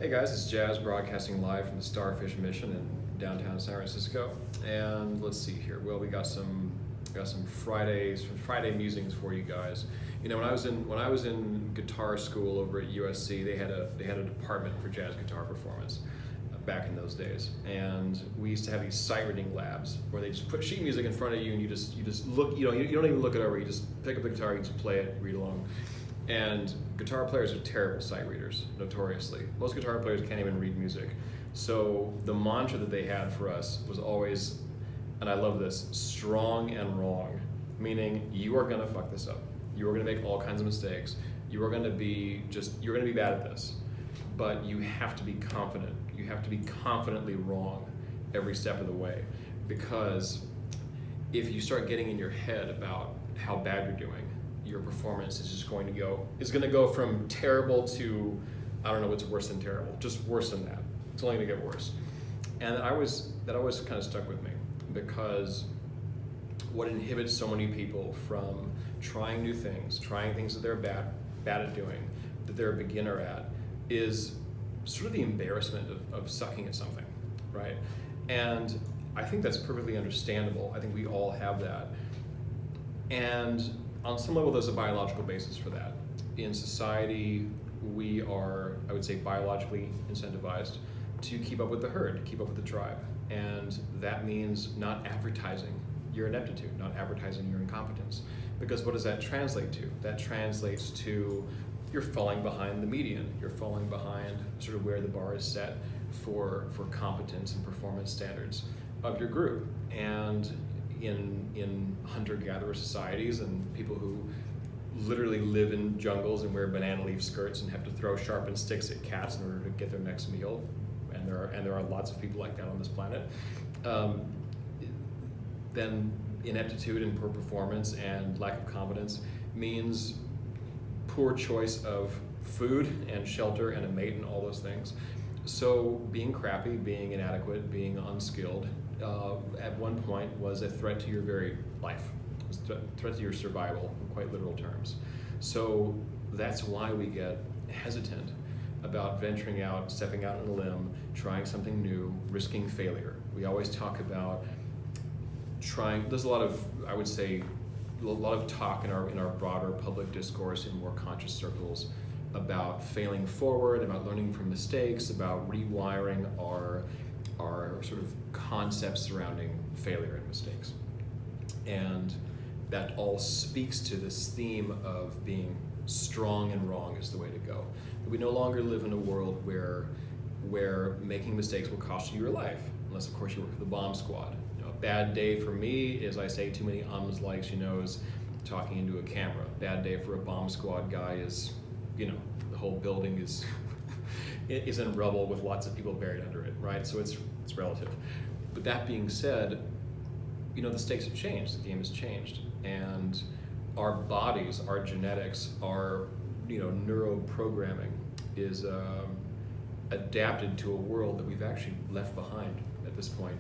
Hey guys, it's Jazz broadcasting live from the Starfish Mission in downtown San Francisco. And let's see here. Well, we got some Friday musings for you guys. You know, when I was in guitar school over at USC, they had a department for jazz guitar performance back in those days. And we used to have these sight reading labs where they just put sheet music in front of you and you just look, you don't even look it over. You just pick up the guitar, you just play it, read along. And guitar players are terrible sight readers, notoriously. Most guitar players can't even read music. So the mantra that they had for us was always, and I love this, strong and wrong, meaning you are gonna fuck this up. You are gonna make all kinds of mistakes. You're gonna be bad at this, but you have to be confident. You have to be confidently wrong every step of the way, because if you start getting in your head about how bad you're doing, your performance is just going to go from terrible to, I don't know what's worse than terrible, just worse than that. It's only gonna get worse. And that always kind of stuck with me, because what inhibits so many people from trying new things, trying things that they're bad at doing, that they're a beginner at, is sort of the embarrassment of sucking at something, right? And I think that's perfectly understandable. I think we all have that. And on some level, there's a biological basis for that. In society, we are, I would say, biologically incentivized to keep up with the herd, to keep up with the tribe. And that means not advertising your ineptitude, not advertising your incompetence. Because what does that translate to? That translates to you're falling behind the median. You're falling behind sort of where the bar is set for competence and performance standards of your group. And in hunter-gatherer societies and people who literally live in jungles and wear banana leaf skirts and have to throw sharpened sticks at cats in order to get their next meal, and there are lots of people like that on this planet, then ineptitude and poor performance and lack of competence means poor choice of food and shelter and a mate and all those things. So being crappy, being inadequate, being unskilled, at one point was a threat to your very life. It was a threat to your survival in quite literal terms. So that's why we get hesitant about venturing out, stepping out on a limb, trying something new, risking failure. We always talk about there's a lot of, I would say, a lot of talk in our broader public discourse in more conscious circles about failing forward, about learning from mistakes, about rewiring our sort of concepts surrounding failure and mistakes. And that all speaks to this theme of being strong and wrong is the way to go. We no longer live in a world where making mistakes will cost you your life, unless of course you work for the bomb squad. You know, a bad day for me is I say too many ums, likes, you knows, talking into a camera. Bad day for a bomb squad guy is, the whole building is is in rubble with lots of people buried under it, right? So it's relative. But that being said, the stakes have changed, the game has changed, and our bodies, our genetics, our neuroprogramming is adapted to a world that we've actually left behind at this point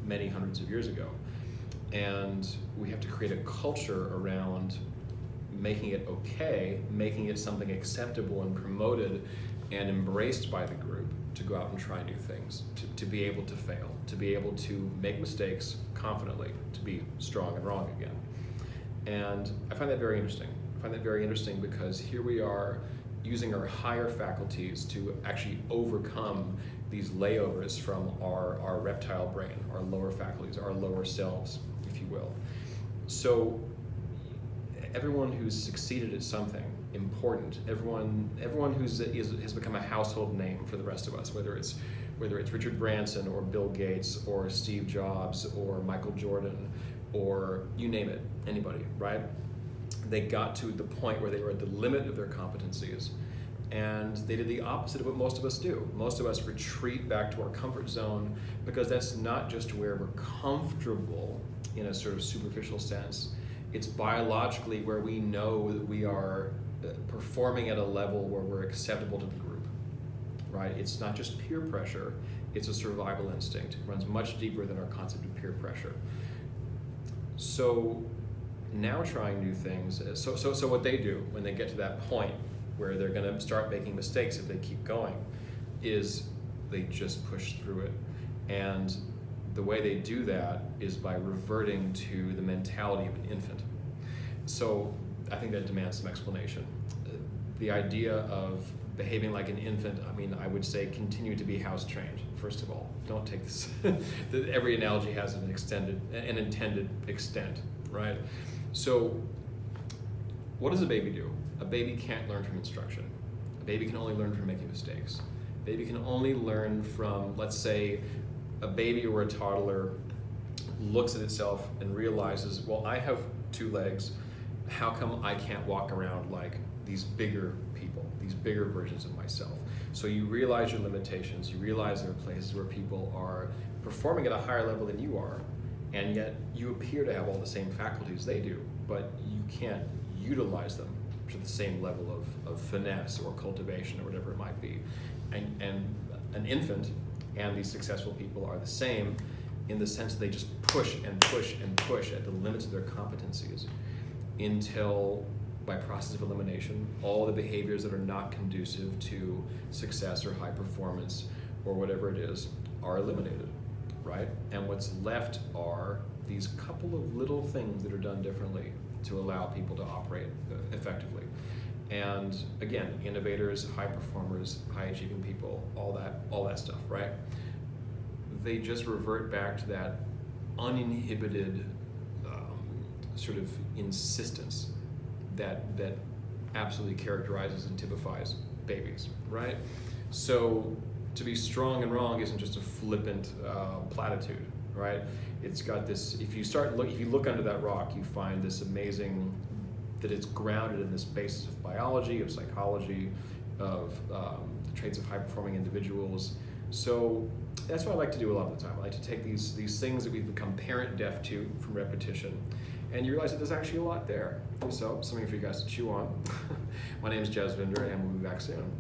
many hundreds of years ago. And we have to create a culture around making it okay, making it something acceptable and promoted and embraced by the group to go out and try new things, to be able to fail, to be able to make mistakes confidently, to be strong and wrong again. And I find that very interesting. I find that very interesting because here we are using our higher faculties to actually overcome these layovers from our reptile brain, our lower faculties, our lower selves, if you will. So everyone who's succeeded at something important, everyone has become a household name for the rest of us, whether it's Richard Branson or Bill Gates or Steve Jobs or Michael Jordan or you name it, anybody, right? They got to the point where they were at the limit of their competencies, and they did the opposite of what most of us do. Most of us retreat back to our comfort zone because that's not just where we're comfortable in a sort of superficial sense. It's biologically where we know that we are performing at a level where we're acceptable to the group, right? It's not just peer pressure, it's a survival instinct. It runs much deeper than our concept of peer pressure. So now trying new things, so what they do when they get to that point where they're gonna start making mistakes if they keep going, is they just push through it. And the way they do that is by reverting to the mentality of an infant. So I think that demands some explanation. The idea of behaving like an infant, I mean, I would say continue to be house trained, first of all. Don't take this, every analogy has an intended extent, right? So what does a baby do? A baby can't learn from instruction. A baby can only learn from making mistakes. A baby can only learn from, let's say, a baby or a toddler looks at itself and realizes, well, I have 2 legs. How come I can't walk around like these bigger people, these bigger versions of myself? So you realize your limitations. You realize there are places where people are performing at a higher level than you are, and yet you appear to have all the same faculties they do, but you can't utilize them to the same level of finesse or cultivation or whatever it might be. And an infant and these successful people are the same in the sense that they just push and push and push at the limits of their competencies until, by process of elimination, all the behaviors that are not conducive to success or high performance or whatever it is are eliminated, right? And what's left are these couple of little things that are done differently to allow people to operate effectively. And again, innovators, high performers, high achieving people, all that stuff, right? They just revert back to that uninhibited sort of insistence that absolutely characterizes and typifies babies, right? So to be strong and wrong isn't just a flippant platitude, right? It's got this. If you look under that rock, you find this amazing, that it's grounded in this basis of biology, of psychology, of the traits of high-performing individuals. So that's what I like to do a lot of the time. I like to take these things that we've become parent deaf to from repetition, and you realize that there's actually a lot there. So something for you guys to chew on. My name is Jasvinder, and we'll be back soon.